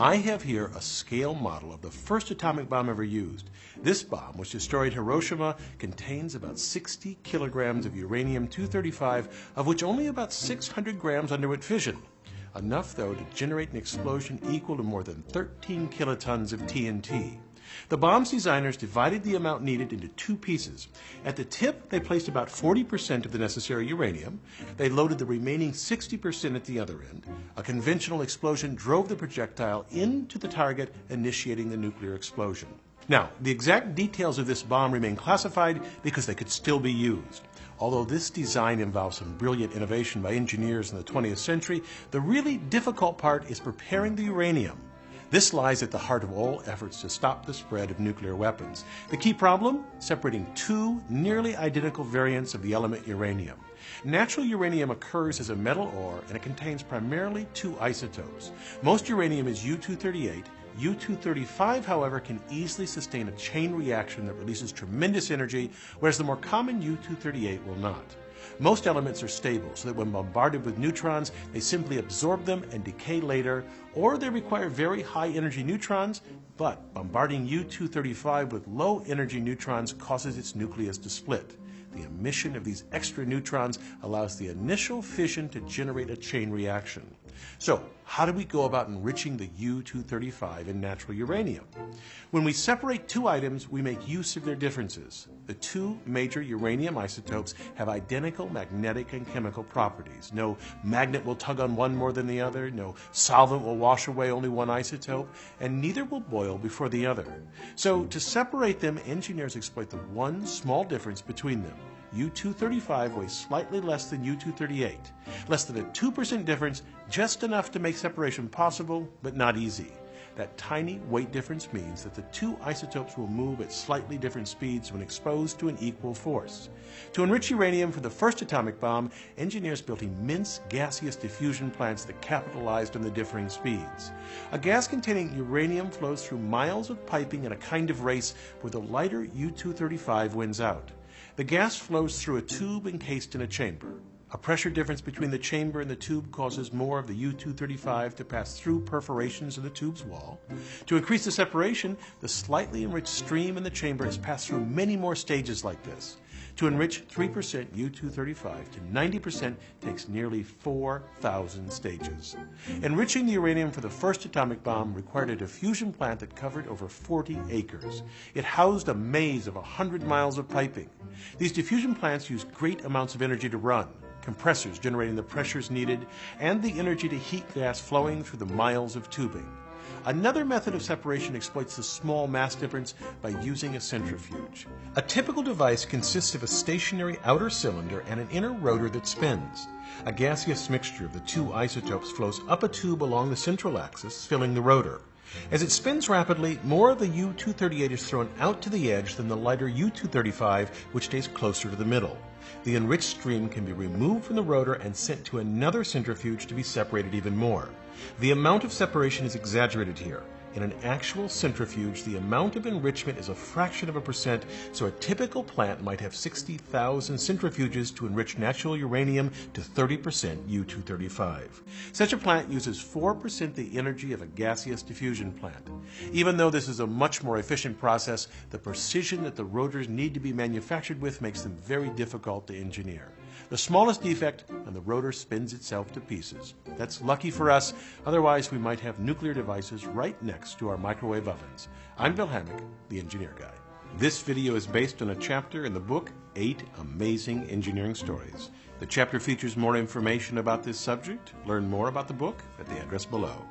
I have here a scale model of the first atomic bomb ever used. This bomb, which destroyed Hiroshima, contains about 60 kilograms of uranium-235, of which only about 600 grams underwent fission. Enough, though, to generate an explosion equal to more than 13 kilotons of TNT. The bomb's designers divided the amount needed into two pieces. At the tip, they placed about 40% of the necessary uranium. They loaded the remaining 60% at the other end. A conventional explosion drove the projectile into the target, initiating the nuclear explosion. Now, the exact details of this bomb remain classified because they could still be used. Although this design involves some brilliant innovation by engineers in the 20th century, the really difficult part is preparing the uranium. This lies at the heart of all efforts to stop the spread of nuclear weapons. The key problem? Separating two nearly identical variants of the element uranium. Natural uranium occurs as a metal ore, and it contains primarily two isotopes. Most uranium is U-238. U-235, however, can easily sustain a chain reaction that releases tremendous energy, whereas the more common U-238 will not. Most elements are stable, so that when bombarded with neutrons, they simply absorb them and decay later, or they require very high-energy neutrons, but bombarding U-235 with low-energy neutrons causes its nucleus to split. The emission of these extra neutrons allows the initial fission to generate a chain reaction. So, how do we go about enriching the U-235 in natural uranium? When we separate two items, we make use of their differences. The two major uranium isotopes have identical magnetic and chemical properties. No magnet will tug on one more than the other, no solvent will wash away only one isotope, and neither will boil before the other. So, to separate them, engineers exploit the one small difference between them. U-235 weighs slightly less than U-238. Less than a 2% difference, just enough to make separation possible, but not easy. That tiny weight difference means that the two isotopes will move at slightly different speeds when exposed to an equal force. To enrich uranium for the first atomic bomb, engineers built immense gaseous diffusion plants that capitalized on the differing speeds. A gas containing uranium flows through miles of piping in a kind of race where the lighter U-235 wins out. The gas flows through a tube encased in a chamber. A pressure difference between the chamber and the tube causes more of the U-235 to pass through perforations in the tube's wall. To increase the separation, the slightly enriched stream in the chamber is passed through many more stages like this. To enrich 3% U-235 to 90% takes nearly 4,000 stages. Enriching the uranium for the first atomic bomb required a diffusion plant that covered over 40 acres. It housed a maze of 100 miles of piping. These diffusion plants use great amounts of energy to run, compressors generating the pressures needed, and the energy to heat gas flowing through the miles of tubing. Another method of separation exploits the small mass difference by using a centrifuge. A typical device consists of a stationary outer cylinder and an inner rotor that spins. A gaseous mixture of the two isotopes flows up a tube along the central axis, filling the rotor. As it spins rapidly, more of the U-238 is thrown out to the edge than the lighter U-235, which stays closer to the middle. The enriched stream can be removed from the rotor and sent to another centrifuge to be separated even more. The amount of separation is exaggerated here. In an actual centrifuge, the amount of enrichment is a fraction of a percent, so a typical plant might have 60,000 centrifuges to enrich natural uranium to 30% U-235. Such a plant uses 4% the energy of a gaseous diffusion plant. Even though this is a much more efficient process, the precision that the rotors need to be manufactured with makes them very difficult to engineer. The smallest defect, and the rotor spins itself to pieces. That's lucky for us, otherwise we might have nuclear devices right next to our microwave ovens. I'm Bill Hammack, the Engineer Guy. This video is based on a chapter in the book, 8 Amazing Engineering Stories. The chapter features more information about this subject. Learn more about the book at the address below.